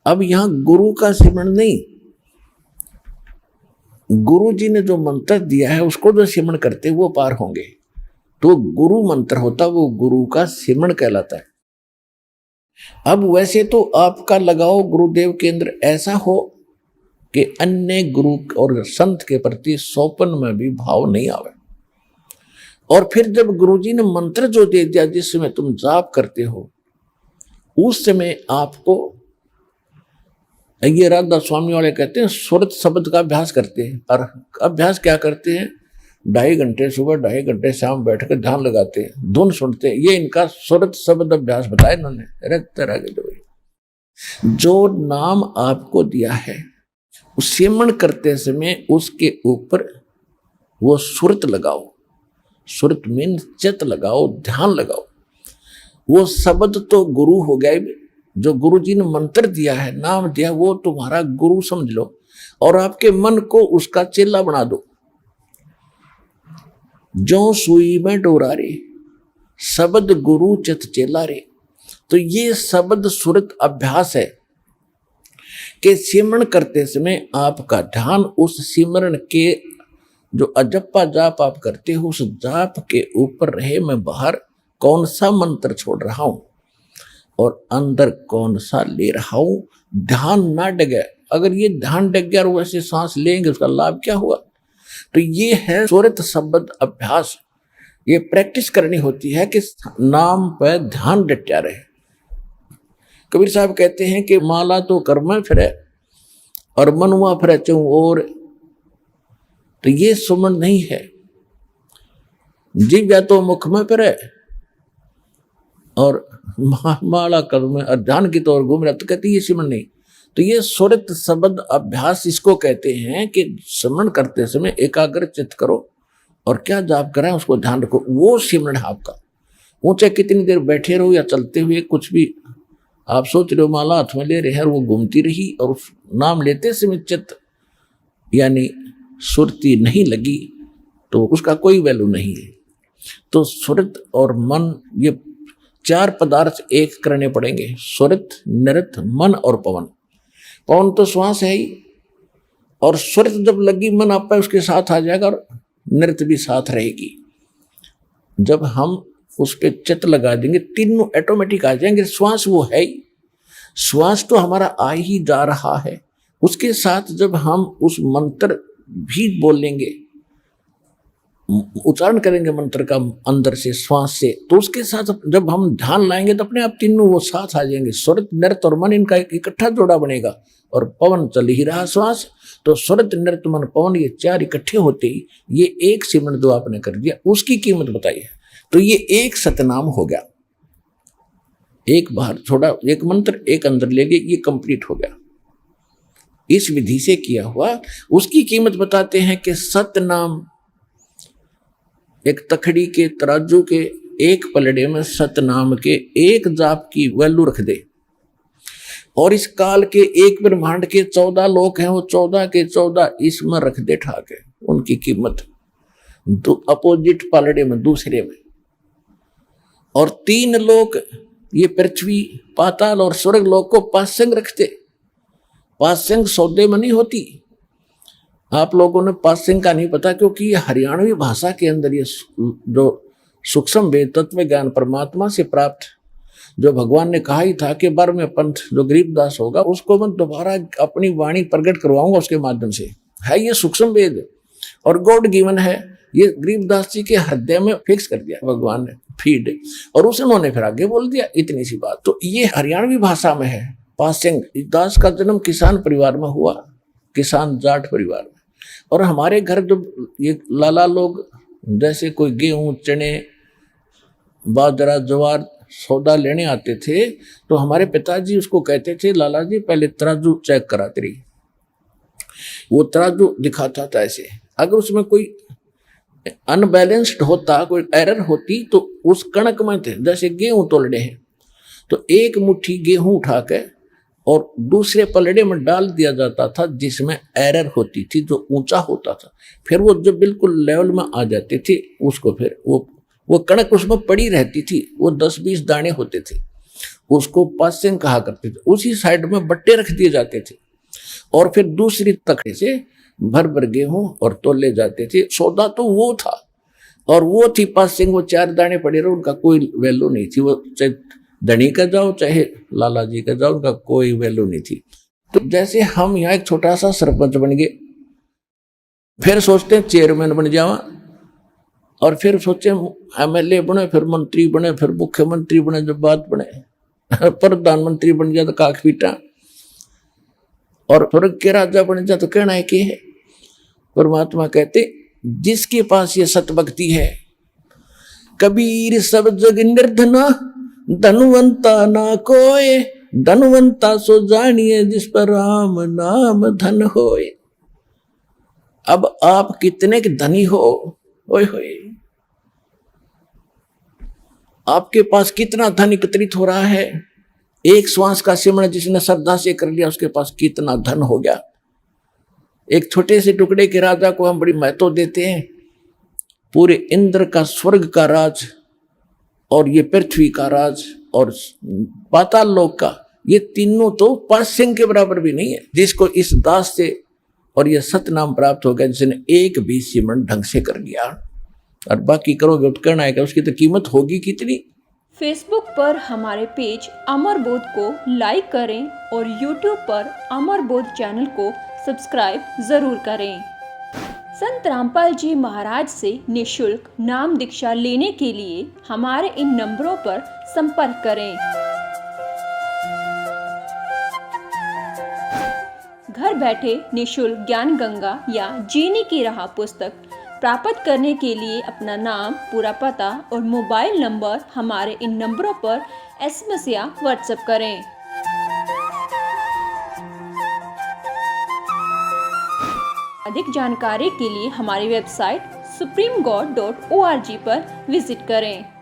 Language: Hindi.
अब यहां गुरु का सिमरण नहीं, गुरु जी ने जो मंत्र दिया है उसको जो सिमरण करते वो पार होंगे। तो गुरु मंत्र होता वो गुरु का सिमरण कहलाता है। अब वैसे तो आपका लगाओ गुरुदेव के अंदर ऐसा हो कि अन्य गुरु और संत के प्रति सौपन में भी भाव नहीं आवे। और फिर जब गुरुजी ने मंत्र जो दे दिया जिस समय तुम जाप करते हो, उस समय आपको, ये राधा स्वामी वाले कहते हैं सुरत शब्द का अभ्यास करते हैं। और अभ्यास क्या करते हैं, 2.5 घंटे सुबह 2.5 घंटे शाम बैठकर ध्यान लगाते हैं, धुन सुनते हैं। ये इनका सुरत शब्द अभ्यास बताया इन्होंने। तरह के जो नाम आपको दिया है सिमरण करते समय उसके ऊपर वो सुरत लगाओ। सुरत मीन चित लगाओ, ध्यान लगाओ। वो शब्द तो गुरु हो गया, जो गुरु जी ने मंत्र दिया है, नाम दिया, वो तुम्हारा गुरु समझ लो और आपके मन को उसका चेला बना दो। जो सुई में डोरा रे शब्द गुरु चित चेला रे। तो ये शब्द सुरत अभ्यास है कि सिमरण करते समय आपका ध्यान उस सिमरण के जो अजप्पा जाप आप करते हो उस जाप के ऊपर रहे। मैं बाहर कौन सा मंत्र छोड़ रहा हूं और अंदर कौन सा ले रहा हूं, ध्यान ना डगे। अगर ये ध्यान डग गया और वैसे सांस लेंगे उसका लाभ क्या हुआ। तो ये है सुरत शब्द अभ्यास। ये प्रैक्टिस करनी होती है कि नाम पर ध्यान डटा रहे। कबीर साहब कहते हैं कि माला तो कर में फिरे और मनुआ फिरे चूं और। तो ये सुमन नहीं है। जीव या तो मुख में फिरे और माला कर में और ध्यान की तौर घूम रहा, तो कहते ये सिमरण नहीं। तो ये सुरत शब्द अभ्यास इसको कहते हैं कि सिमरण करते समय एकाग्र चित्त करो और क्या जाप करें उसको ध्यान रखो, वो सिमरण है आपका। ऊंचे कितनी देर बैठे रहो या चलते हुए कुछ भी आप सोच रहे हो माला हाथ में ले रहे हैं और वो घूमती रही और उस नाम लेते समय चित्त यानी सुरती नहीं लगी तो उसका कोई वैल्यू नहीं है। तो सुरत और मन ये 4 पदार्थ एक करने पड़ेंगे, सुरत, नृत, मन और पवन। पवन तो श्वास है ही, और सुरत जब लगी मन आप उसके साथ आ जाएगा और नृत भी साथ रहेगी। जब हम उस पर चित्त लगा देंगे तीनों ऑटोमेटिक आ जाएंगे। श्वास वो है ही, श्वास तो हमारा आ ही जा रहा है। उसके साथ जब हम उस मंत्र भी बोलेंगे, उच्चारण करेंगे मंत्र का अंदर से श्वास से, तो उसके साथ जब हम ध्यान लाएंगे तो अपने आप तीनों वो साथ आ जाएंगे। सुरत, नृत और मन इनका एक इकट्ठा जोड़ा बनेगा और पवन चल ही रहा श्वास। तो सुरत, नृत, मन, पवन ये 4 इकट्ठे होते ही ये एक सिमरण जो आपने कर दिया उसकी कीमत बताई है। तो ये एक सतनाम हो गया। एक बाहर छोड़ा, एक मंत्र एक अंदर ले गए, ये कंप्लीट हो गया। इस विधि से किया हुआ उसकी कीमत बताते हैं कि सतनाम एक तखड़ी के तराजू के एक पलड़े में सतनाम के एक जाप की वैल्यू रख दे और इस काल के एक ब्रह्मांड के 14 लोक हैं, वो 14 के 14 इसमें रख दे ठाके उनकी कीमत अपोजिट पलड़े में दूसरे में। और 3 लोक ये पृथ्वी, पाताल और स्वर्ग लोक को पासंग रखते। पासंग सौदे में नहीं होती। आप लोगों ने पासंग का नहीं पता क्योंकि ये हरियाणवी भाषा के अंदर ये जो सूक्ष्म वेद तत्व ज्ञान परमात्मा से प्राप्त जो भगवान ने कहा ही था कि 12वें पंथ जो गरीबदास होगा उसको मैं दोबारा अपनी वाणी प्रकट करवाऊंगा उसके माध्यम से। है ये सूक्ष्म वेद और गॉड गिवन है। ये गरीबदास जी के हृदय में फिक्स कर दिया भगवान ने फीड, और उन्होंने फिर आगे बोल दिया इतनी सी बात। तो ये हरियाणवी भाषा में है। पासंग दास का जन्म किसान परिवार में हुआ, किसान जाट परिवार में। और हमारे घर जब ये लाला लोग जैसे कोई गेहूं, चने, बाजरा, ज्वार सौदा लेने आते थे तो हमारे पिताजी उसको कहते थे लाला जी पहले तराजू चेक कराते रही। वो तराजू दिखाता था ऐसे, अगर उसमें कोई अनबैलेंस्ड होता, कोई एरर होती तो उस कणक में थे, जैसे गेहूं तोलने हैं तो एक मुट्ठी गेहूं उठा के और दूसरे पलड़े में डाल दिया जाता था जिसमें एरर होती थी, जो ऊंचा होता था। फिर वो जब बिल्कुल लेवल में आ जाते थे उसको फिर वो कणक उसमें पड़ी रहती थी। वो 10-20 दाने होते थे, उसको पासिंग कहा करते थे। उसी साइड में बट्टे रख दिए जाते थे और फिर दूसरी तकड़े से भर भर गेहूं और तोले जाते थे। सौदा तो वो था और वो थी पासिंग। वो 4 दाने पड़े रहे, उनका कोई वैल्यू नहीं थी। वो चाहे धनी का जाओ चाहे लाला जी का जाओ, उनका कोई वैल्यू नहीं थी। तो जैसे हम यहाँ एक छोटा सा सरपंच बन गए, फिर सोचते हैं चेयरमैन बन जावा, और फिर सोचे एमएलए बने, फिर मंत्री बने, फिर मुख्यमंत्री बने, जब बात बने प्रधानमंत्री बन जाए तो काख पीटा, और स्वर्ग के राजा बन जाए तो कहना है कि है। परमात्मा कहते जिसके पास ये सतभक्ति है, कबीर सब जग निर्धना धनवंता ना कोय, धनवंता सो जानिए जिस पर राम नाम धन होए। अब आप कितने के धनी हो, ओए होए, आपके पास कितना धन एकत्रित हो रहा है। एक श्वास का सिमरण जिसने श्रद्धा से कर लिया, उसके पास कितना धन हो गया। एक छोटे से टुकड़े के राजा को हम बड़ी महत्व देते हैं। पूरे इंद्र का, स्वर्ग का राज, और ये पृथ्वी का राज, और पाताल लोक का, ये तीनों तो पासिंग के बराबर भी नहीं है। जिसको इस दास से और ये सतनाम प्राप्त हो गया, जिसने एक भी सिमरण ढंग से कर लिया, और बाकी करोगे तो करना है, उसकी तो कीमत होगी कितनी। फेसबुक पर हमारे पेज अमर बोध को लाइक करें और यूट्यूब पर अमर बोध चैनल को सब्सक्राइब जरूर करें। संत रामपाल जी महाराज से निःशुल्क नाम दीक्षा लेने के लिए हमारे इन नंबरों पर संपर्क करें। घर बैठे निःशुल्क ज्ञान गंगा या जीने की राह पुस्तक प्राप्त करने के लिए अपना नाम, पूरा पता और मोबाइल नंबर हमारे इन नंबरों पर SMS या WhatsApp करें। अधिक जानकारी के लिए हमारी वेबसाइट supremegod.org पर विजिट करें।